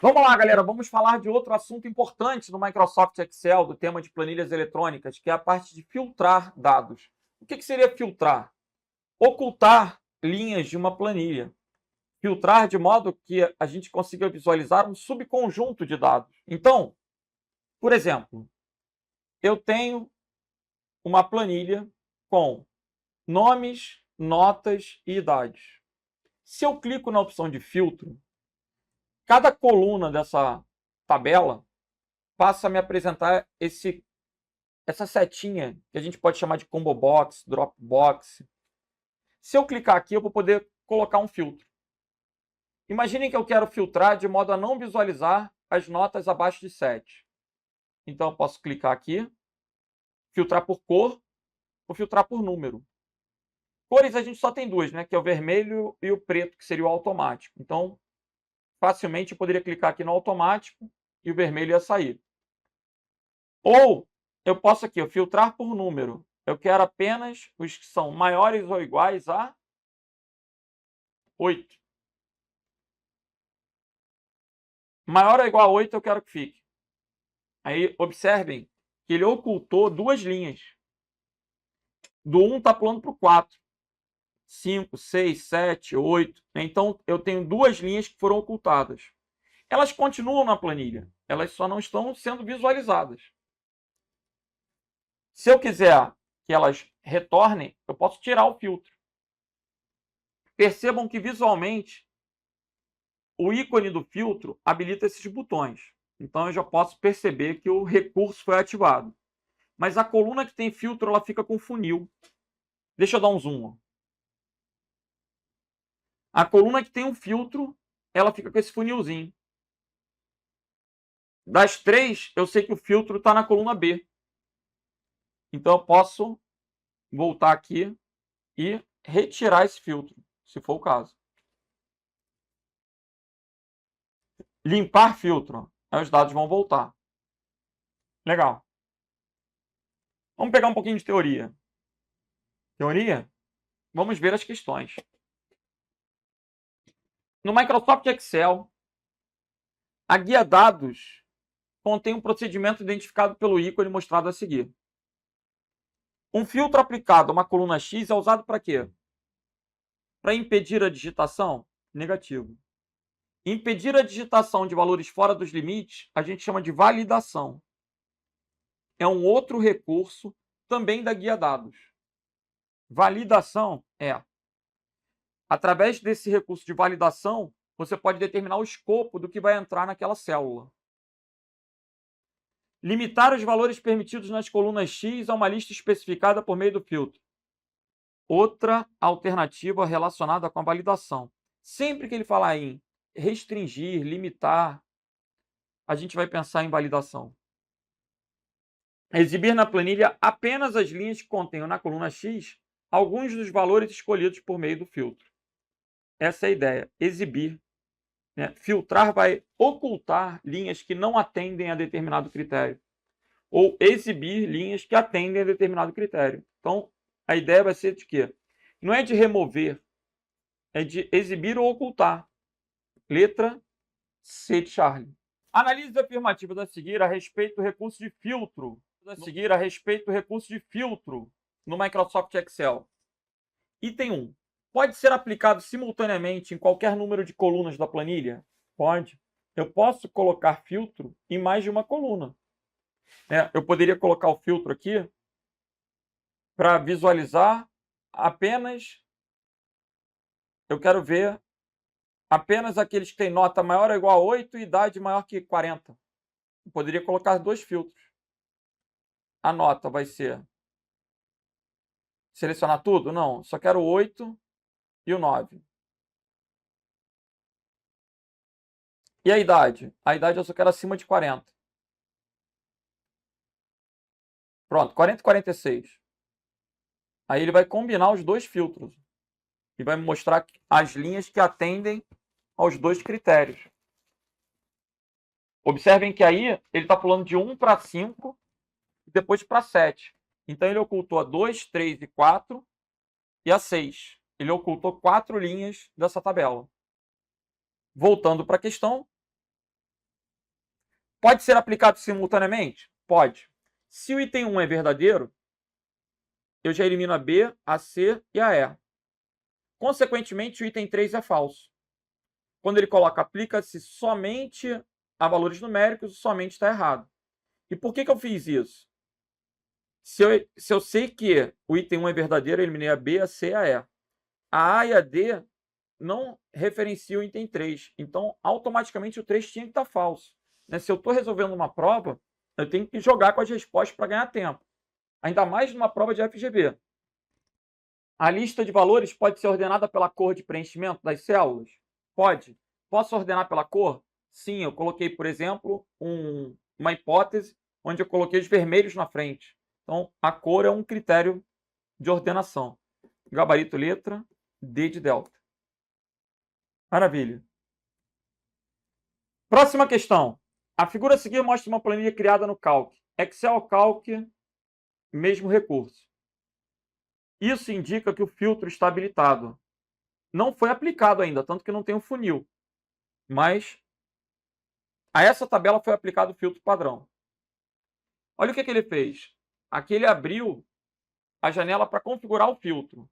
Vamos lá, galera, vamos falar de outro assunto importante no Microsoft Excel, do tema de planilhas eletrônicas, que é a parte de filtrar dados. O que seria filtrar? Ocultar linhas de uma planilha. Filtrar de modo que a gente consiga visualizar um subconjunto de dados. Então, por exemplo, eu tenho uma planilha com nomes, notas e idades. Se eu clico na opção de filtro, cada coluna dessa tabela passa a me apresentar essa setinha que a gente pode chamar de combo box, drop box. Se eu clicar aqui, eu vou poder colocar um filtro. Imaginem que eu quero filtrar de modo a não visualizar as notas abaixo de 7. Então eu posso clicar aqui, filtrar por cor ou filtrar por número. Cores a gente só tem duas, né? Que é o vermelho e o preto, que seria o automático. Então, facilmente eu poderia clicar aqui no automático e o vermelho ia sair. Ou eu posso aqui filtrar por número. Eu quero apenas os que são maiores ou iguais a 8. Maior ou igual a 8 eu quero que fique. Aí observem que ele ocultou duas linhas. Do 1 está pulando para o 4. 5, 6, 7, 8. Então eu tenho duas linhas que foram ocultadas. Elas continuam na planilha. Elas só não estão sendo visualizadas. Se eu quiser que elas retornem, eu posso tirar o filtro. Percebam que visualmente o ícone do filtro habilita esses botões. Então eu já posso perceber que o recurso foi ativado. Mas a coluna que tem filtro, ela fica com funil. Deixa eu dar um zoom. A coluna que tem um filtro, ela fica com esse funilzinho. Das três, eu sei que o filtro está na coluna B. Então eu posso voltar aqui e retirar esse filtro, se for o caso. Limpar filtro. Aí os dados vão voltar. Legal. Vamos pegar um pouquinho de teoria. Teoria? Vamos ver as questões. No Microsoft Excel, a guia dados contém um procedimento identificado pelo ícone mostrado a seguir. Um filtro aplicado a uma coluna X é usado para quê? Para impedir a digitação? Negativo. Impedir a digitação de valores fora dos limites, a gente chama de validação. É um outro recurso também da guia dados. Validação é, através desse recurso de validação, você pode determinar o escopo do que vai entrar naquela célula. Limitar os valores permitidos nas colunas X a uma lista especificada por meio do filtro. Outra alternativa relacionada com a validação. Sempre que ele falar em restringir, limitar, a gente vai pensar em validação. Exibir na planilha apenas as linhas que contenham na coluna X alguns dos valores escolhidos por meio do filtro. Essa é a ideia, exibir. Filtrar vai ocultar linhas que não atendem a determinado critério. Ou exibir linhas que atendem a determinado critério. Então, a ideia vai ser de quê? Não é de remover, é de exibir ou ocultar. Letra C de Charlie. Analise afirmativas a seguir a respeito do recurso de filtro. No Microsoft Excel. Item 1. Pode ser aplicado simultaneamente em qualquer número de colunas da planilha? Pode. Eu posso colocar filtro em mais de uma coluna. Eu poderia colocar o filtro aqui para visualizar apenas... Eu quero ver apenas aqueles que têm nota maior ou igual a 8 e idade maior que 40. Eu poderia colocar dois filtros. A nota vai ser... Selecionar tudo? Não. Só quero o 8 e o 9. E a idade? A idade eu só quero acima de 40. Pronto, 40 e 46. Aí ele vai combinar os dois filtros. E vai me mostrar as linhas que atendem aos dois critérios. Observem que aí ele está pulando de 1 para 5 e depois para 7. Então ele ocultou a 2, 3 e 4 e a 6. Ele ocultou 4 linhas dessa tabela. Voltando para a questão, Pode ser aplicado simultaneamente? Pode. Se o item 1 é verdadeiro, eu já elimino a B, a C e a E. Consequentemente, o item 3 é falso. Quando ele coloca aplica-se somente a valores numéricos, somente está errado. E por que eu fiz isso? Se eu sei que o item 1 é verdadeiro, eu eliminei a B, a C e a E. A A e a D não referenciam o item 3. Então, automaticamente, o 3 tinha que estar falso. Se eu estou resolvendo uma prova, eu tenho que jogar com as respostas para ganhar tempo. Ainda mais numa prova de FGV. A lista de valores pode ser ordenada pela cor de preenchimento das células? Pode. Posso ordenar pela cor? Sim, eu coloquei, por exemplo, uma hipótese onde eu coloquei os vermelhos na frente. Então, a cor é um critério de ordenação. Gabarito letra D de delta. Maravilha. Próxima questão. A figura a seguir mostra uma planilha criada no Calc. Excel, Calc, mesmo recurso. Isso indica que o filtro está habilitado. Não foi aplicado ainda, tanto que não tem um funil. Mas a essa tabela foi aplicado o filtro padrão. Olha o que ele fez. Aqui ele abriu a janela para configurar o filtro.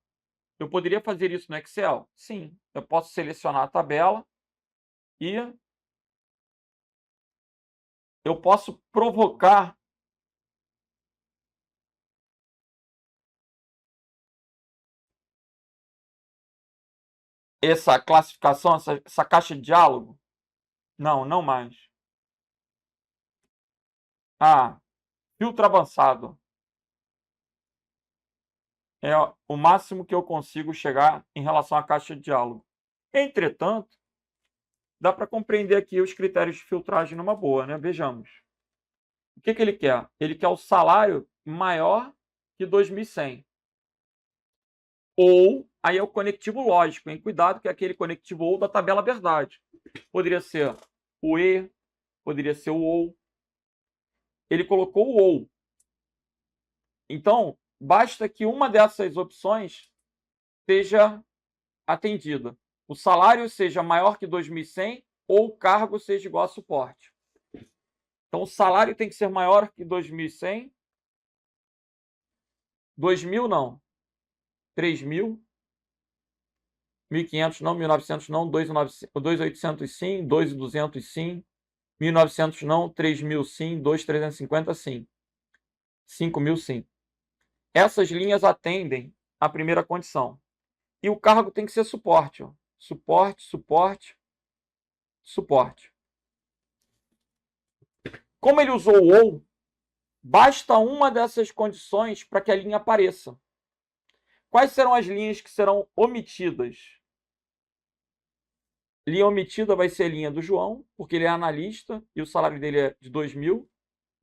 Eu poderia fazer isso no Excel? Sim. Eu posso selecionar a tabela e eu posso provocar essa classificação, essa caixa de diálogo? Não, não mais. Ah, filtro avançado. É o máximo que eu consigo chegar em relação à caixa de diálogo. Entretanto, dá para compreender aqui os critérios de filtragem numa boa, né? Vejamos. O que ele quer? Ele quer o salário maior que 2.100. Ou, aí é o conectivo lógico, hein? Cuidado que é aquele conectivo ou da tabela verdade. Poderia ser o E, poderia ser o ou. Ele colocou o ou. Então, basta que uma dessas opções seja atendida. O salário seja maior que 2.100 ou o cargo seja igual a suporte. Então, o salário tem que ser maior que 2.100. 2.000 não. 3.000. 1.500 não, 1.900 não, 2.800 sim, 2.200 sim, 1.900 não, 3.000 sim, 2.350 sim, 5.000 sim. Essas linhas atendem a primeira condição. E o cargo tem que ser suporte. Ó. Suporte, suporte, suporte. Como ele usou o ou, basta uma dessas condições para que a linha apareça. Quais serão as linhas que serão omitidas? Linha omitida vai ser a linha do João, porque ele é analista e o salário dele é de 2.000,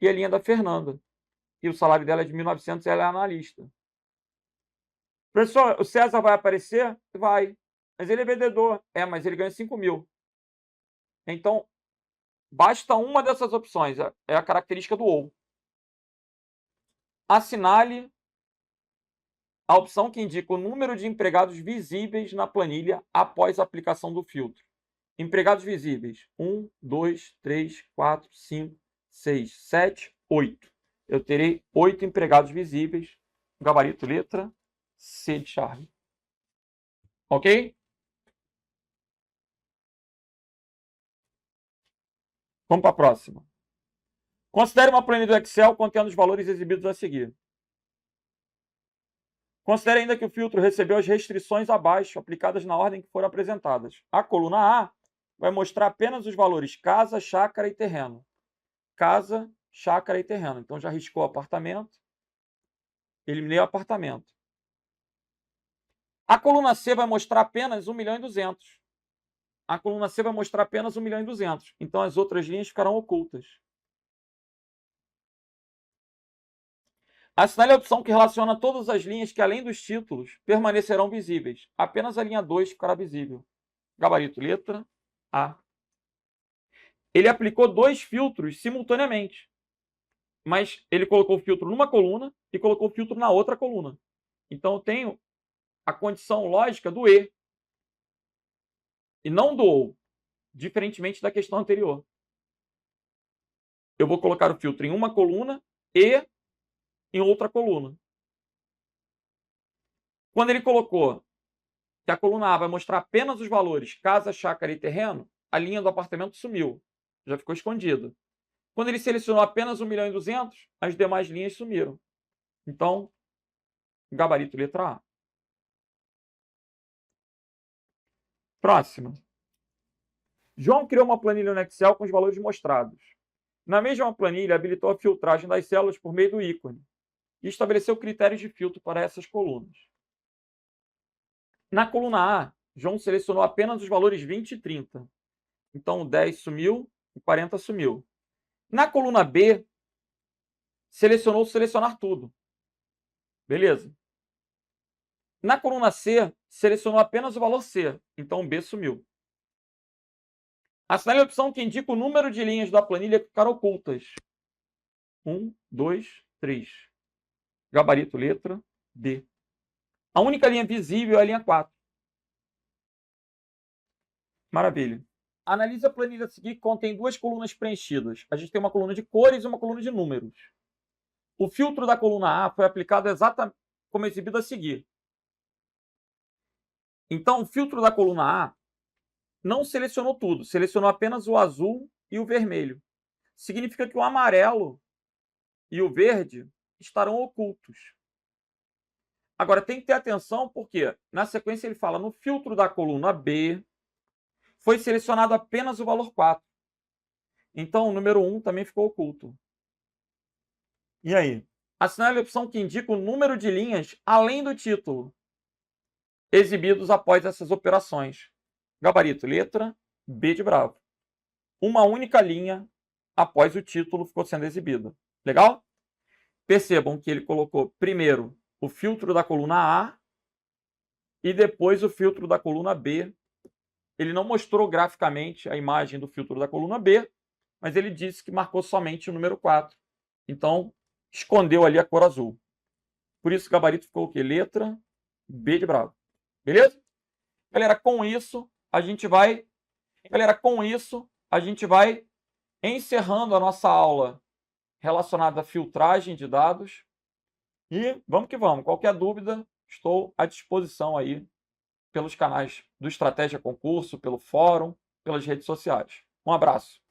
e a linha da Fernanda, e o salário dela é de 1.900 e ela é analista. Professor, o César vai aparecer? Vai. Mas ele é vendedor. Mas ele ganha 5.000. Então, basta uma dessas opções. É a característica do ou. Assinale a opção que indica o número de empregados visíveis na planilha após a aplicação do filtro. Empregados visíveis. 1, 2, 3, 4, 5, 6, 7, 8. Eu terei 8 empregados visíveis. Gabarito letra C de Charlie. Ok? Vamos para a próxima. Considere uma planilha do Excel contendo os valores exibidos a seguir. Considere ainda que o filtro recebeu as restrições abaixo, aplicadas na ordem que foram apresentadas. A coluna A vai mostrar apenas os valores casa, chácara e terreno. Casa, chácara e terreno. Então, já riscou o apartamento. Eliminei o apartamento. A coluna C vai mostrar apenas 1.200.000. A coluna C vai mostrar apenas 1.200.000. Então, as outras linhas ficarão ocultas. Assinale a opção que relaciona todas as linhas que, além dos títulos, permanecerão visíveis. Apenas a linha 2 ficará visível. Gabarito letra A. Ele aplicou 2 filtros simultaneamente. Mas ele colocou o filtro numa coluna e colocou o filtro na outra coluna. Então, eu tenho a condição lógica do E. E não do OU. Diferentemente da questão anterior. eu vou colocar o filtro em uma coluna e em outra coluna. Quando ele colocou que a coluna A vai mostrar apenas os valores casa, chácara e terreno, a linha do apartamento sumiu, já ficou escondida. Quando ele selecionou apenas 1.200.000, as demais linhas sumiram. Então, gabarito letra A. Próxima. João criou uma planilha no Excel com os valores mostrados. Na mesma planilha, habilitou a filtragem das células por meio do ícone e estabeleceu critérios de filtro para essas colunas. Na coluna A, João selecionou apenas os valores 20 e 30. Então, o 10 sumiu, o 40 sumiu. Na coluna B, selecionou selecionar tudo. Beleza. Na coluna C, selecionou apenas o valor C. Então, o B sumiu. Assinale a opção que indica o número de linhas da planilha que ficaram ocultas. 1, 2, 3. Gabarito letra B. A única linha visível é a linha 4. Maravilha. Analise a planilha a seguir, que contém duas colunas preenchidas. A gente tem uma coluna de cores e uma coluna de números. O filtro da coluna A foi aplicado exatamente como exibido a seguir. Então, o filtro da coluna A não selecionou tudo, selecionou apenas o azul e o vermelho. Significa que o amarelo e o verde estarão ocultos. Agora, tem que ter atenção, porque na sequência ele fala, no filtro da coluna B, foi selecionado apenas o valor 4. Então, o número 1 também ficou oculto. E aí? Assinale a opção que indica o número de linhas além do título, exibidos após essas operações. Gabarito, letra B de bravo. Uma única linha após o título ficou sendo exibida. Legal? Percebam que ele colocou primeiro o filtro da coluna A e depois o filtro da coluna B. Ele não mostrou graficamente a imagem do filtro da coluna B, mas ele disse que marcou somente o número 4. Então, escondeu ali a cor azul. Por isso, o gabarito ficou o quê? Letra B de bravo. Beleza? Galera, com isso, a gente vai encerrando a nossa aula relacionada à filtragem de dados. E vamos que vamos. Qualquer dúvida, estou à disposição aí pelos canais do Estratégia Concurso, pelo fórum, pelas redes sociais. Um abraço.